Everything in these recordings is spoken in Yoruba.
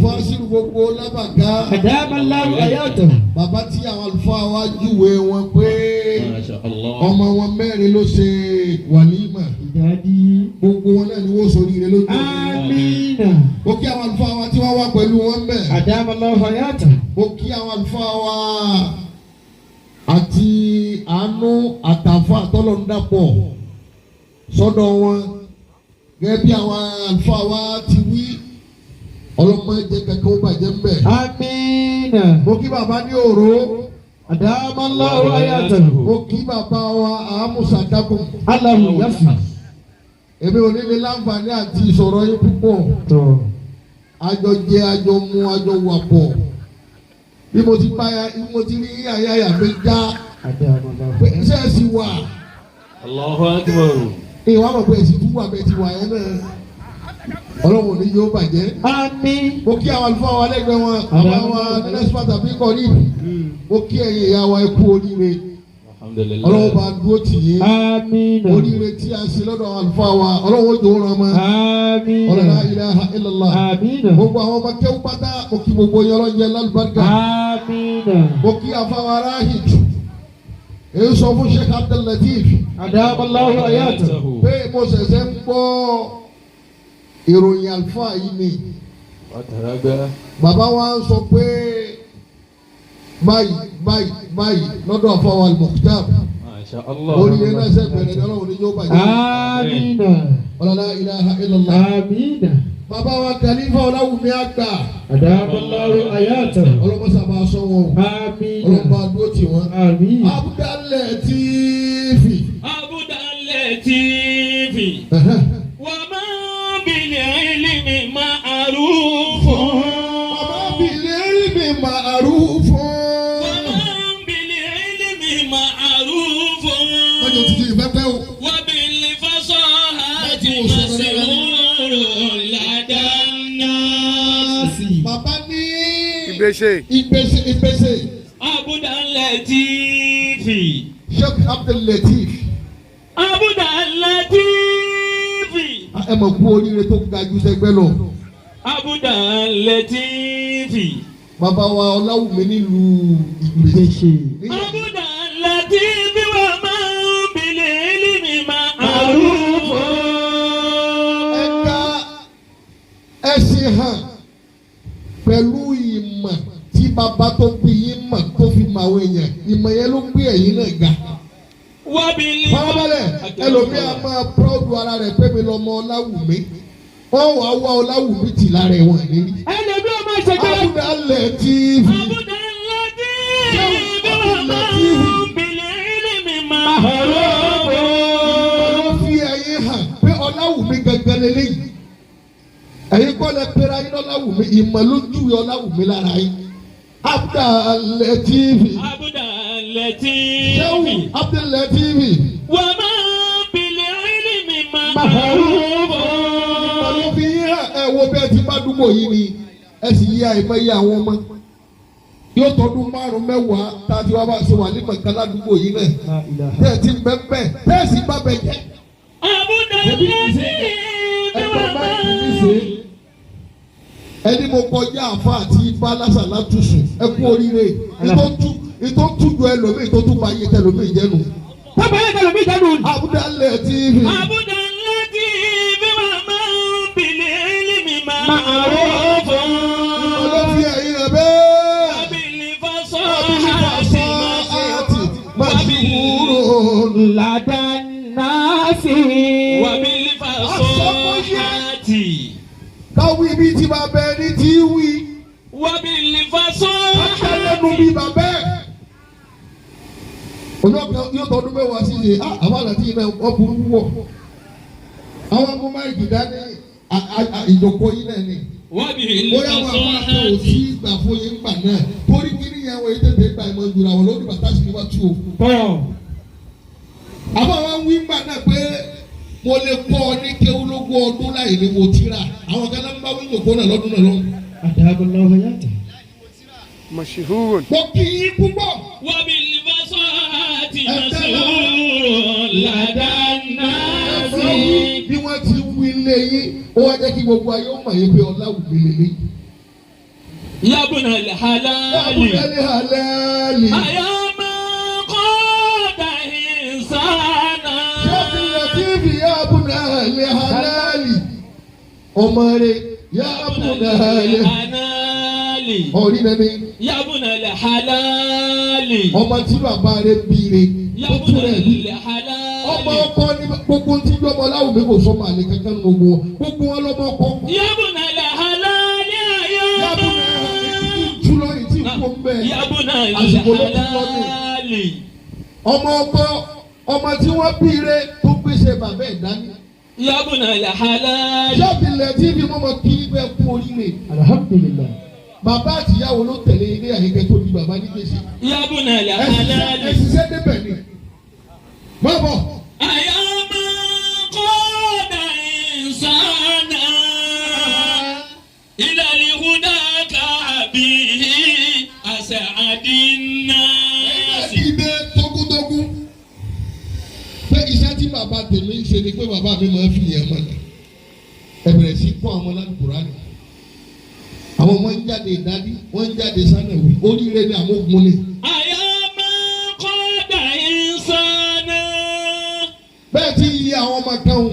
Mufasiru gbogbo lábàká. Adamallahu hayatahu. Bàbá tí àwọn àlùfáà wa júwe wọn pé ọmọ wọn mẹ́rin ló ṣe wàlímà. Ìdádí. Gbogbo wọn náà ni wọ́n sọ oríire lójú. Amina. Mo kí àwọn àlùfáà wa tí wọ́n wá pẹ̀lú wọn bẹ̀. Adamallahu hayatahu. Mo kí àwọn àlùfáà wa àti àánú àtàfà tọ́lọ̀ ń dàpọ̀ sọ́dọ̀ wọn. Gẹ́gẹ́ bí àwọn àlùfáà wa ti wí. Ọlọ́mọ ẹ̀jẹ̀ kẹ̀kẹ́ ó bàjẹ́ ń bẹ̀. Amina. Mo kí bàbá ní òró. Adamallahu hayatahu. Mo kí bàbá wa àmúṣà dákun. Allahu yafi. Èmi ò ní ní láǹfààní àti ìsọ̀rọ̀ yín púpọ̀. Àjọ jẹ, àjọ mu, àjọ wà pọ̀. Bí mo ti rí àyàyà mi já. Pé iṣẹ́ sì wà. Allahu akbar. Ìwà mọ̀ pé èsì túbọ̀ àbẹ̀ ti wà yẹn náà. Ọlọ́run ní yóò bàjẹ́. Àmín. Mo kí àwọn àlùfáà wa lẹ́gbẹ̀ẹ́ wọn. Àwọn wa nẹ́sìpà tàbí kọ́rí. Mo kí ẹ̀yin ìyá wa ẹ kú oríire. Ọlọ́run bá dúró tì yín. Àmín. Oríire tí a ṣe lọ́dọ̀ àwọn àlùfáà wa. Ọlọ́run ó jò ó ràn mọ́. Àmín. La ilaha illallah. Àmín. Gbogbo àwọn ọmọ kẹ́wù pátá. Mo kí gbogbo yọrọ jẹ lálùbáríkà. Àmín. Mo kí àfáwà Rahid. Èyí sọ fún Sheikh Abdul Latif. Adamallahu hayatahu. Pé mo ṣẹ̀ṣẹ̀ ń gbọ́ ìròyìn àlùfáà yìí ni. Bàbá wa ń sọ pé báyìí lọ́dọ̀ àfáwà Al-Mukhtar. Oríire náà ṣe bẹ̀rẹ̀ ní Ọlọ́run ní yóò bàjẹ́. Àmín. La ilaha illallah. Àmín. Bàbá wa Khalifa Ọláwùmí àgbà. Adamallahu hayatahu. Ọlọ́mọṣà bá aṣọ wọn. Àmín. Ọlọ́mọba dúró tì wọ́n. Àmín. Abdul Latif. Abdul Latif. Wa ma bil ilmi ma'rufun. Wa ma bil ilmi ma'rufun. Wa ma bil ilmi ma'rufun. Wọ́n yóò tuntun ìfẹ́ pẹ́ o. Wa bil fasahati masrurun ladan nasi. Bàbá ní. Ìgbésẹ̀. Abdul Latif. Sheikh Abdul Latif. Abdul Latif. Ẹ mọ̀ kú oríire tó ga jù sẹ́gbẹ́ lọ. Abdul Latif. Bàbá wa Ọláwùmí nílùú Ìgbésẹ̀. Abdul Latif wa ma bil ilmi ma'rufun. Ẹ̀ka ẹ̀sìn hàn pẹ̀lú ìmọ̀ tí bàbá tó bí yín mọ̀ tó fi mọ àwọn èèyàn. Ìmọ̀ yẹn ló gbé ẹ̀yin náà ga. Fọwọ́bálẹ̀ ẹlòmíì á máa pọ́ọ̀dù ara rẹ̀ pé mi lọ́mọ Ọláwùmí. Wọ́n wá wá Ọláwùmí tì lára ẹ̀wọ̀n nírí. Ẹlẹ́bí ọmọ ìṣèjọba. Abdul Latif. Abdul Latif wa ma bil ilmi ma'rufun. Ó fi ẹ̀yin hàn pé Ọláwùmí gangan lélẹ́yìí. Ẹ̀yin kọ́ lẹ pera yín Ọláwùmí, ìmọ̀ ló júwe Ọláwùmí lára yín. Abdul Latif. Abdul Latif. Ṣéwù Abdul Latif. Wa ma bil ilmi ma'rufun. Ọlọ́ fi yín hàn ẹ wo bí ẹ ti bá dúgbò yìí ni ẹ sì yí àìmọ̀ yí àwọn ọmọ. Yóò tọdún 5 mẹ́wàá tá a ti wá bá ṣe wà ní mọ̀ká ládùúgbò yìí náà. Bẹ́ẹ̀ ti bẹ́ẹ̀ bẹ́ẹ̀ sì bá bẹ́ẹ̀ jẹ́. Abdul Latif wa ma. Ẹni mo kọjá àfa àti ibà lásàlá tùsùn ẹ kú oríire ìtọ́ tújọ ẹlòmíì tó tún bá yé tẹlòmíì jẹnu. Bàbá yẹn tẹ̀lé mi jẹ́nu. Abdul Latif. Abdul Latif wa ma bil ilmi ma'rufun. Ọlọ́fi ẹ̀yin rẹ̀ bẹ́ẹ̀. Wa bil fasahati masrurun Ladan nasi. wa bil fasahati. Káwí bí ti bàbá ẹni tí wí. Wa bil fasahati. Akẹ́lẹ́nu bí bàbá ẹ̀. Olóògbé yóò tọdún mẹ́wàá sí ṣe àwọn àlàtí iná ọkùnrin wọ̀. Àwọn ọmọ máìkì dání ìjókòó yín náà ni. Wa bil Bóyá wọn àwọn akẹ́ ò sí fasahati. ìgbà fún yín gbà náà. Torí kíní yẹn wọ́n yé tètè gba ìmọ̀ ìjùlọ àwọn lórí bàtà sí wá tú o. Àbá wa wí gbà náà pé mo lè kọ́ ọ ní kéwúlógún ọdún láì ní mo tíra. Àwọn kan náà ń bá wí ìjókòó náà lọ́dún náà lọ́wọ́. Adamallahu hayatahu. Mashhurun. Mo kì í púpọ̀. Wa bil fasahati masrurun ladan nasi. Bí wọ́n ti wí lé yín, ó wá jẹ́ kí gbogbo ayé ó mọ̀ yín pé Ọláwùmí lélẹ́yìn. yabuna Yabuna halali. halali. Ayama koda insana. Ṣọ́bìlẹ̀tìfì yabuna halali. Ọmọ rẹ̀ yabuna halali. halali. Orí nani. Yabuna halali. Ọmọ tí bàbá rẹ̀ bìrè. Ó tún rẹ̀ bí. Yabuna halali. Ọmọ ọkọ ní gbogbo tí ọmọ Láwùmí kò sọ màlẹ kankan ní gbogbo wọn. Gbogbo wọn lọmọ ọkọ. Yabuna halali ayama. Yabuna ìtúlọ ìtì kò mbẹ. Yabuna Àsìkò ló tún lọ ní. halali. Ọmọ ọkọ ọmọ tí wọ́n bìrè tó gbèsè bàbá ẹ̀ dání. Yabuna halali. Ṣọ́bìlẹ̀tìfì mọ́mọ́ kí bẹ́ẹ̀ kú oríire. alhamdulilayi. Bàbá àtìyàwó ló tẹ̀lé ilé àyíkẹ́ tó di bàbá ní gbèsè. Yabuna halali. Ẹ̀sìsẹ́ débẹ̀ ni. Bọ́bọ̀. Ayama koda insana. Ila lihuda kabihi as'adinna. Ìdè tógúntógún. Pé iṣẹ́ tí bàbá tèmi ń ṣe ni pé bàbá mi máa ń fi yẹn mọ̀ náà. Ẹ bẹ̀rẹ̀ sí kọ́ àwọn Kùránì. Àwọn ọmọ ń jáde ìdádí, wọ́n ń jáde sánàwì. Oríire ni àwọn ogun ni. Ayama koda insana. Bẹ́ẹ̀ tí iye àwọn ọmọ kan wò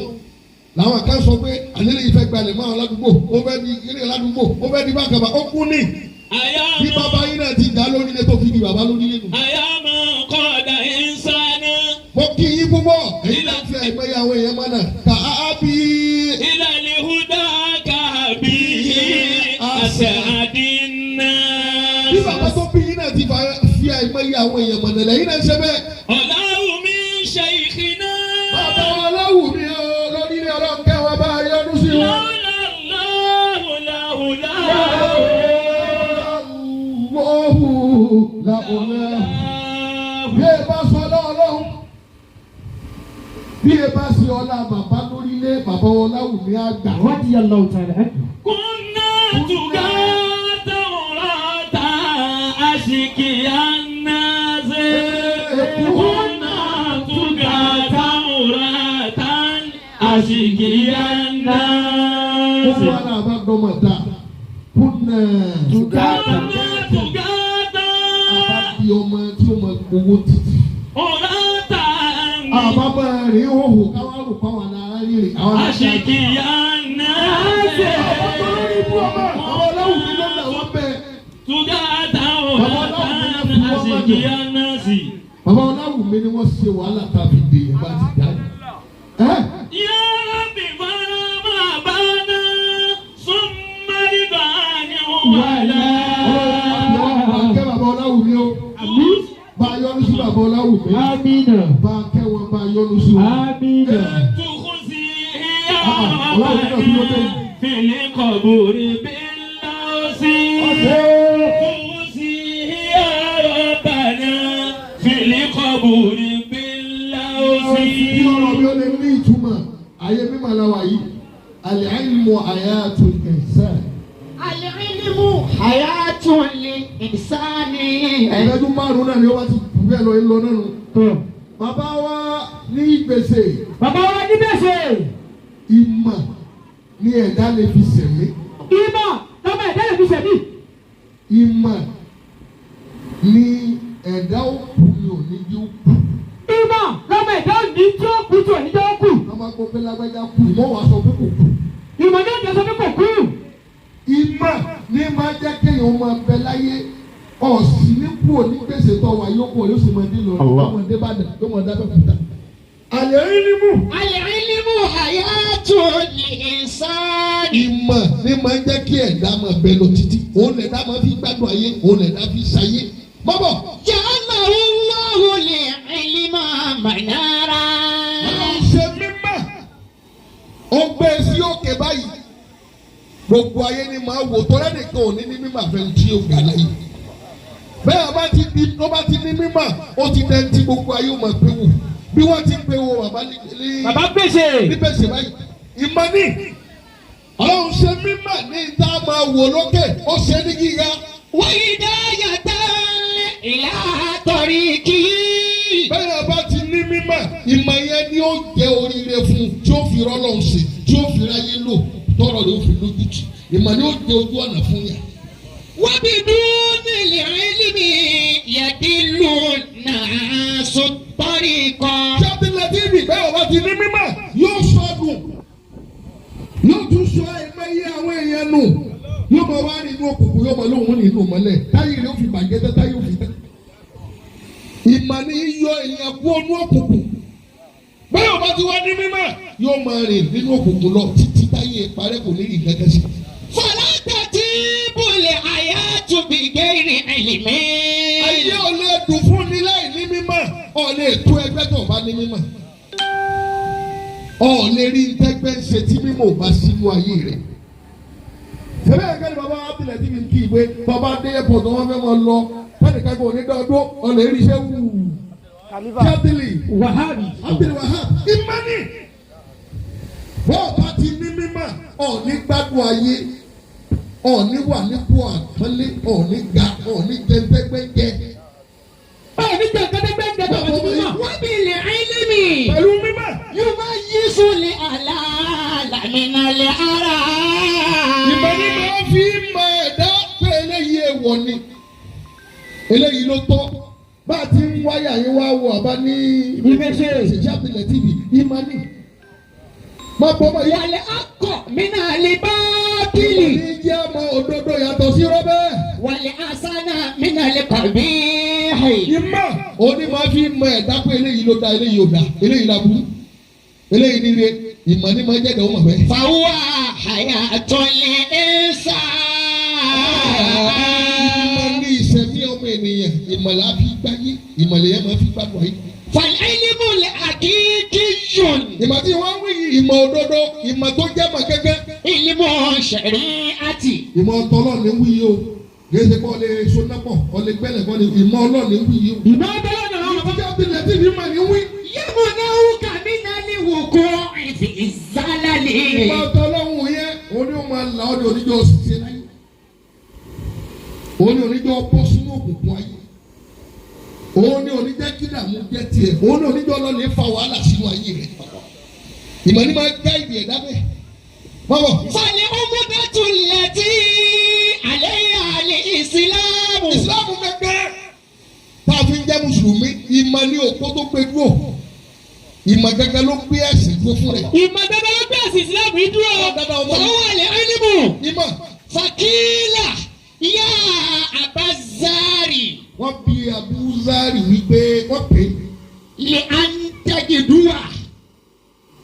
làwọn kan sọ pé àlélẹ́ ìfẹ́ gbalẹ̀ mọ́ àwọn ládùúgbò, ó fẹ́ di eré ládùúgbò, ó fẹ́ di bákàbà, ó kún ní. Bí bàbá yín náà ti dá lórí ilé tó fi di bàbá lórí ilé nù. Ayama koda insana. Mo kí yín púpọ̀, èyí láti ẹgbẹ́ àwọn èèyàn mọ́nà. Kà á bí. Ila lihuda kabihi as'adinna. Bí bàbá tó bí yín náà ti fi àìmọye àwọn èèyàn mọ̀nà lẹ́yìn náà ṣe bẹ́ẹ̀. Ọ̀làwù mi shaykhina. Bàbá wọn Láwùmí o lórí ilé ọlọ́kẹ́ wọn bá yọdún sí wọn. Wọ́ọ̀hù làkùnrin. Bí ẹ bá sọ ọlọ́run, bí ẹ bá sí ọlá bàbá lórí ilé bàbá wọn Láwùmí àgbà. radiyallahu ta'ala anhu. Kunna tugata urata ashikiyannaze. Kunna tugata urata ashikiyannaze. Ó wà lábàá dọ́mọ̀ ta. Kúnnà. Tugata. Tugata Àbá di ọmọ tí ó máa gbowó títì. urata Àbá máa rí òhù káwá rò káwọn náà rí rè. ashikiyannaze. Àwọn Láwùmí ló ń làwọn bẹ́ẹ̀. Tugata urata ashikiyannaze. Bàbá Láwùmí ni wọ́n ṣe wàhálà tàbí dè é bá ti jáde. Ya Rabbi fama bana summa ribani wala. Kẹ́ bàbá Láwùmí o. Bá a yọ́nú sí bàbá Láwùmí. amina. Bá a kẹ́ wọn bá a yọ́nú sí wọn. amina. Tukhuzi ya Rabbana fil qabri bil lawsi. Tukhuzi ya Rabbana fil qabri bil lawsi. Bí ọ̀rọ̀ mi ò lè ní ìtumọ̀, ayé mímọ̀ la wà yìí. Al-ilmu hayatul insan. Al-ilmu hayatun lil-insani. Ìdájú márùn-ún náà ni ó wá ti bẹ́ẹ̀ lọ lọ náà nù. Bàbá wa ní gbèsè. Bàbá wa ní gbèsè. Ìmọ̀ ni ẹ̀dá lè fi sẹ̀mí. Ìmọ̀ lọ́mọ ẹ̀dá lè fi sẹ̀mí. Ìmọ̀ ni ẹ̀dá òkú ni òní jí ó kú. Ìmọ̀ lọ́mọ ẹ̀dá òní tí ó kú tí òní jẹ́ ó kù. Wọ́n máa gbọ́ pé lágbájá kú, ìmọ̀ wàá sọ pé kò kú. Ìmọ̀ ní ọ̀dọ̀ sọ pé kò kú. Ìmọ̀ ni máa jẹ́ kéèyàn máa bẹ láyé. Ọ̀sìn ní kú òní gbèsè tó wà yóò kú ọ̀ yóò sì máa dé lọ. Ọmọdé bá dà yóò máa dábẹ́ kúta. Al-ilmu. Al-ilmu hayatun lil-insani. Ìmọ̀ ni máa jẹ́ kí ẹ̀dá máa bẹ lọ títí. Òun lẹ̀dá máa fi gbádùn ayé, òun lẹ̀dá fi ṣayé. Bọ́bọ̀. Ja'alahu Allahu lil-ilma manara. Ọlọ́run ṣe mímọ̀. Ó gbé e sí òkè báyìí. Gbogbo ayé ni máa wò tọ́lá nìkan ò ní mímọ̀ àfẹn tí ó ga láyé. Bẹ́ẹ̀ bá ti ní mímọ̀, ó ti dẹ́n tí gbogbo ayé ó máa pé wò. Bí wọ́n ti pé wo bàbá ní gbèsè. ní gbèsè báyìí. Ìmọ̀ ni. Ọlọ́run ṣe mímọ̀ ní ìta máa wò lókè, ó ṣe ní gíga. Wa hidayatan ila tariqi. Bẹ́ẹ̀ bá ti ní mímọ̀, ìmọ̀ yẹn ni ó jẹ́ oríire fún tí ó fi rọ́lọ́run ṣe, tí ó fi ráyé lò, tọ́rọ̀ ló fi lójútì. Ìmọ̀ ni ó jẹ́ ojú ọ̀nà fún yà. وبدون العلم يدل الناس الطريقا. Ṣáàtìlẹ̀ TV bẹ́ẹ̀ wá ti ní mímọ̀ yóò sọdún yóò tún sọ ẹ̀mẹ́yẹ àwọn èèyàn nù yóò máa wá nínú òkùnkùn yóò máa lóhùn nínú mọ́lẹ̀ táyì rẹ̀ ó fi bàjẹ́ tẹ́ táyì ó fi tẹ́. Ìmọ̀ ni yọ èèyàn kú ọnú òkùnkùn bẹ́ẹ̀ wá ti wá ní mímọ̀ yóò máa rìn nínú òkùnkùn lọ títí táyì ìparẹ́ kò ní ìgbẹ́kẹ̀ sí. فلا تطيب الحياة بغير علم. Ayé ò lè dùn fún ni láì ní mímọ̀ ọ̀ lè tó ẹgbẹ́ tó bá ní mímọ̀ ọ̀ lè rí ntẹ́gbẹ́ ṣe tí mímọ̀ ò bá sínú ayé rẹ̀. Sẹ́lẹ̀ ẹ̀ka ni bàbá Abdulai ti fi ń kí ìwé bàbá dé airport wọn fẹ́ máa lọ fẹ́ẹ̀nìkan kò ní dọ́dọ́ ọ̀ lè rí iṣẹ́ wù. Jábìlì Wàhábì. Abdul Wahab ìmánì bọ́ọ̀ bá ti ní mímọ̀ ọ̀ ní gbádùn ayé ọ̀ ní wà nípò àpọ́nlé ọ̀ ní ga ọ̀ ní jẹ́ńtẹ́gbẹ́jẹ́. Báwo ní gbẹ̀ngẹ́dẹ́gbẹ́ngẹ́ tó wọ́n ti mímọ̀? وبالعلم Pẹ̀lú mímọ̀ يميز الحلال من الحرام. ìmọ̀ni máa fi mọ ẹ̀dá pé eléyìí èèwọ̀ ni eléyìí ló tọ́ bá a ti ń wáyà yín wá wọ àbá ní Ìgbésẹ̀. Ṣáàtìlẹ̀ TV ìmọ̀ni má bọ́ mọ́ ìyá والحق من الباطل ní jẹ́ ọmọ òdodo yàtọ̀ sí rọ́bẹ́. والحسن من القبيح. Ìmọ̀ òní máa fi mọ ẹ̀dá pé eléyìí ló da eléyìí ò da eléyìí la burú eléyìí nílé ìmọ̀ ní máa jẹ́ ìdánwò mọ̀ bẹ́ẹ̀. فهو حياة الإنسان. Ìmọ̀ ní ìṣẹ̀mí ọmọ ènìyàn ìmọ̀lá fi gbáyé ìmọ̀lẹ̀ yẹn máa fi gbádùn ayé. فالعلم الحقيقي Ìmọ̀ tí wọ́n wí ìmọ̀ òdodo ìmọ̀ tó jẹ́ mọ̀ gẹ́gẹ́. علم الشريعة. Ìmọ̀ ọ̀tọ̀lọ́ ni wí yìí o gèsè kọ́ lè sonapọ̀ kọ́ lè gbẹ́lẹ̀ kọ́ lè ìmọ̀ ọlọ́ ni wí yìí o. Ìmọ̀ ọ̀dọ́lọ́ ni àwọn bàbá. Ṣáàtìlẹ̀ TV ìmọ̀ ni wí. يمنعك من الوقوع في الزلل. Ìmọ̀ ọ̀tọ̀lọ́hùn yẹn òní ò máa là ọ́ ní oníjọ́ ṣiṣẹ́ láyé òní oníjọ́ bọ́ sínú òkùnkùn ayé òní oníjẹ́ kídàmú jẹ́ tiẹ̀ òní oníjọ́ lọ́lẹ̀ fa wàhálà sínú ayé rẹ̀ ìmọ̀ ní máa gá ìdí ẹ̀dá bẹ́ẹ̀ bọ́bọ̀. فالعمدة التي عليها الإسلام. Ìsìláàmù gẹ́gẹ́ tá a fi ń jẹ́ mùsùlùmí ìmọ̀ ní òpó tó gbé dúró ìmọ̀ gẹ́gẹ́ ló gbé ẹ̀sìn tó fún rẹ̀. Ìmọ̀ dandan ló gbé ẹ̀sìn ìsìlámù yìí dúró. فهو العلم. Ìmọ̀ فقيل يا أبا الزار wọ́n bi Abuzari wípé wọ́n pè é لأن تجدوا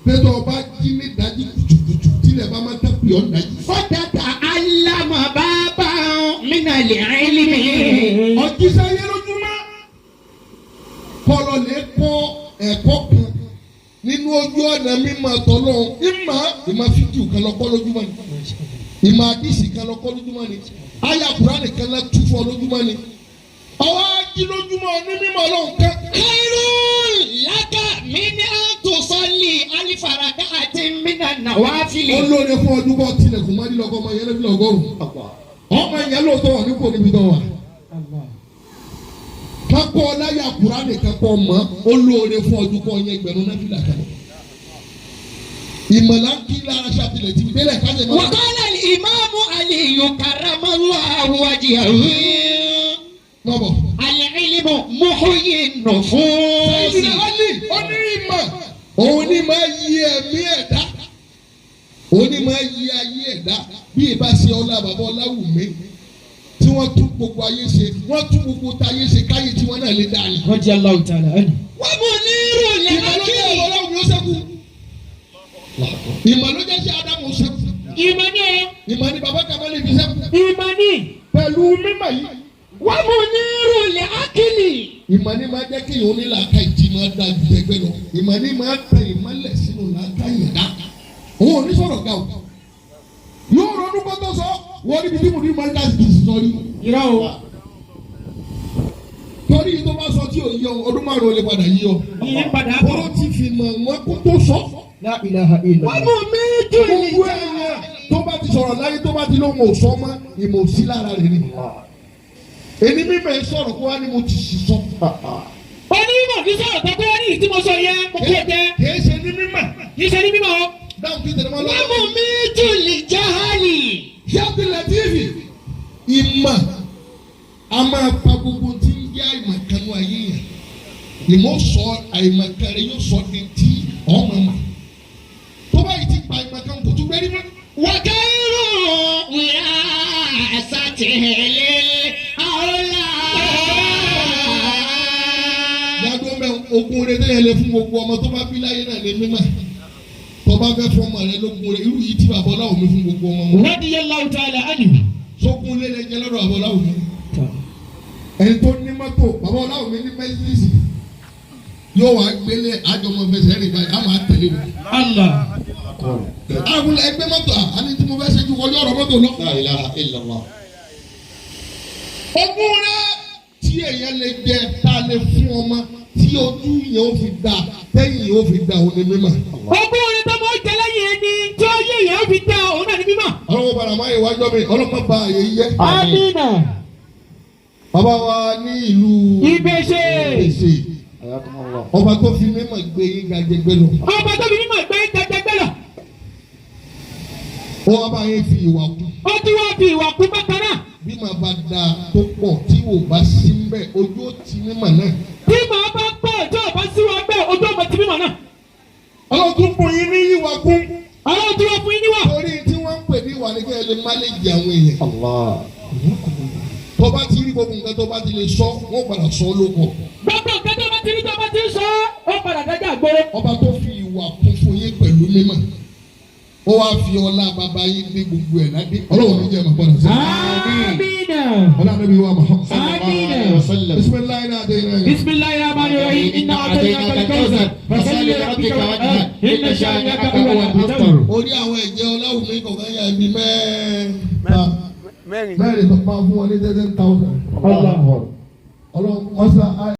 pẹ̀tọ́ ọba jí ní ìdájí kùtùkùtù tílẹ̀ bá máa tẹ́ pè ọ́ ìdájí. فتتعلم بابا من العلم. Ọ̀jíṣẹ́ ayé lójúmọ́ kọlọ̀ lè kọ́ ẹ̀kọ́ kan nínú ojú ọ̀nà mímọ̀ tọ́lọ́ ìmọ̀ fídíò kan lọ́kọ́ lójúmọ́ ni ìmọ̀ àdìsí kan lọ́kọ́ lójúmọ́ ni àyà Kùránì kan lọ́ tú fún ọ lójúmọ́ ni ọwọ́ ají lójúmọ́ ní mímọ̀ ọlọ́run kan. خير لك من أن تصلي 1000 ركعة من النوافل. Ó lóore fún ọdún bọ́ tilẹ̀kùn mọ́ nílọ́kọ́ ọmọ yẹn lẹ́bí lọ́gọ́rùn-ún ọmọ yẹn lóòótọ́ wà nípò níbi tó wà. Kápọ̀ ọláyà Kùránì kápọ̀ mọ́ ó lóore fún ọdún kọ́ yẹn gbẹ̀rún náà fìlà kan. Ìmọ̀lá kí lára Ṣáàtìlẹ̀ TV délẹ̀ kájẹ̀ mọ́. وقال الإمام علي كرم الله وجهه Bọ́bọ̀. العلم محيي النفوس. Ṣáàtìlẹ̀ Alì ó ní ìmọ̀ òun ní máa yí ẹ̀mí ẹ̀dá òun ní máa yí ayé ẹ̀dá bí ìbá ṣe ọlá bàbá Ọláwùmí tí wọ́n tún gbogbo ayé ṣe wọ́n tún gbogbo táyé ṣe káyé tí wọ́n náà lè dá ní. Radiyallahu ta'ala anhu. ومنير Ìmọ̀ ló jẹ́ العقل. Ọláwùmí ó ṣẹ́kù. Ìmọ̀ ló jẹ́ sí Ádámù ó ṣẹ́kù. Ìmọ̀ ni o. Ìmọ̀ ni bàbá Kàmálì fi ṣẹ́kù. Ìmọ̀ ni. Pẹ̀lú mímọ̀ yìí. ومنير العقل. Ìmọ̀ ni máa jẹ́ kí ìhun ní làákà ìjì máa da ju ẹgbẹ́ lọ. Ìmọ̀ ni máa tẹ ìmọ̀lẹ̀ sínú làákà ìyẹ̀dá. Òun ò ní sọ̀rọ̀ ga o. Yóò ronú kó tó sọ. Wọ́n níbi tí mo ní máa ń dá sí sọ rí. Irọ́ o. Torí tó bá sọ tí ò yí ọ, ọdún márùn-ún lè padà yí ọ. Ìyẹn padà bọ̀. Wọ́n ti fi mọ̀ wọ́n kó tó sọ. La ilaha illallah. ومميت Gbogbo èèyàn tó bá ti sọ̀rọ̀ láyé tó bá ti lóhùn ò sọ mọ́ ìmọ̀ òsí lára rẹ̀ ni. Èmi mímọ̀ ẹ sọ̀rọ̀ kó wá ní mo ti sì sọ. Onímọ̀ kì í sọ̀rọ̀ tó kọ́ ní ìdí mo sọ yẹn mo kí ẹ jẹ́. Kìí ṣe ní mímọ̀. Kì í ṣe ní mímọ̀ o. Dáhùn kí tẹ̀lé máa lọ. ومميت الجهل. Ṣáàtìlẹ̀ TV ìmọ̀ a máa pa gbogbo tí ń jẹ́ àìmọ̀kanu ayé yẹn ìmọ̀ sọ àìmọ̀kẹrẹ yóò sọ ní ti ọmọ mà tó bá yìí ti pa àìmọ̀kan kò tún gbẹ́rí mọ́. وخير وراثته yàgò mẹ ogun rẹ tẹ́lẹ̀ lẹ fún gbogbo ọmọ tó bá bí láyé náà lè mímọ́ tó bá fẹ́ fún ọmọ rẹ lógun rẹ irú yìí tí bàbá ọláwọ̀ mi fún gbogbo ọmọ wọn. رضي الله تعالى عنه. sókun lé lẹ jẹ lọ́dọ̀ bàbá ọláwọ̀ mi ẹni tó ní mọ́tò bàbá ọláwọ̀ mi ní mẹ́sìlísì yóò wá gbélé àjọmọ fẹsẹ̀ rìn báyìí á máa tẹ̀lé wọn. الله. àwọn ẹgbẹ́ mọ́tò àní tí mo fẹ́ ṣe ju kọjú ọ̀rọ̀ mọ́tò lọ. لا إله إلا الله. ogún rẹ tí èèyàn lè jẹ tá a lè fún ọmọ tí ojú yẹn ó fi dà tẹ́yìn yẹn ó fi dà òun ní mímọ́. ogún orin tó mọ jẹ lẹ́yìn ẹni tí ó yé yẹn ó fi dá òun náà ní mímọ́. ọlọ́wọ́ bàrà máa yẹ wájú mi ọlọ́mọ bá àyè yẹ. amina. bàbá wa ní ìlú Ìbéṣe. ọba tó fi mímọ́ gbé yín ga jẹgbẹ́ lọ. ọba tó fi mímọ́ gbé jẹjẹgbẹ́ lọ. ó wá bá yín fi ìwà kú. ó ti wá fi ìwà kú bákan náà. bí màá bá da tó pọ̀ tí ò bá sí mbẹ́ ojú ó ti mímọ́ náà. bí màá bá pọ̀ tí ò bá sí wa bẹ́ẹ̀ ojú ọmọ ti mímọ́ náà. ọlọ́run tún fún yín ní ìwà kú. ọlọ́run tí wọ́n fún yín níwà. torí tí wọ́n ń pè ní ìwà ni kí ẹ lè máléjì àwọn èèyàn. tó bá ti rí gbogbo nǹkan tó bá ti lè sọ wọ́n padà sọ lóko. gbogbo nǹkan tó bá ti rí tó bá ti sọ ó padà dájà àgbóró. ọba tó fi ìwà kún fún yín pẹ̀lú mímọ́ ó wá fi ọlá bàbá yín ní gbogbo ẹ̀ ládé ọlọ́run ní jẹ́ màgbọ́dọ̀ sí. amina. ọlá níbi wa Muhammad. amina. bisimilayi náà dé iná yẹn. bisimilayi rahmani rahim inna a'tainaka al-kawthar fasalli li rabbika wanhar inna shani'aka huwal abtar. orí àwọn ẹ̀jẹ̀ ọláwùn mi kọ̀ọ̀kan yà bí mẹ́rin. mẹ́rin tó máa fún wọn ní 10,000. ọlọ́run ọ̀sán.